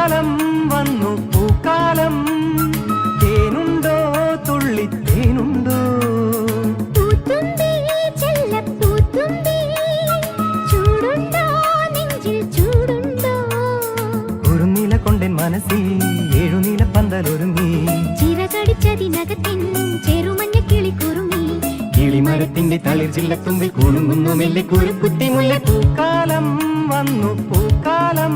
പൂക്കാലം വന്നു പൂക്കാലം തേനുണ്ടോ തുള്ളിത്തേനുണ്ടോ പൂത്തുമ്പി ചെല്ലപ്പൂത്തുമ്പി ചൂടുണ്ടോ നെഞ്ചിൽ ചൂടുണ്ടോ കുറുനില കൊണ്ടെൻ മനസ്സിൽ ഏഴുനില പന്തലൊരുങ്ങി ചിറകടിച്ചതിനകത്തിൻ ചെറുമഞ്ഞ കിളി കുറുങ്ങി കിളിമരത്തിന്റെ തളിർ ചില്ലത്തുമ്പിൽ കുണുങ്ങുന്നു മെല്ലെ കുരുക്കുട്ടി മുല്ല പൂക്കാലം വന്നു പൂക്കാലം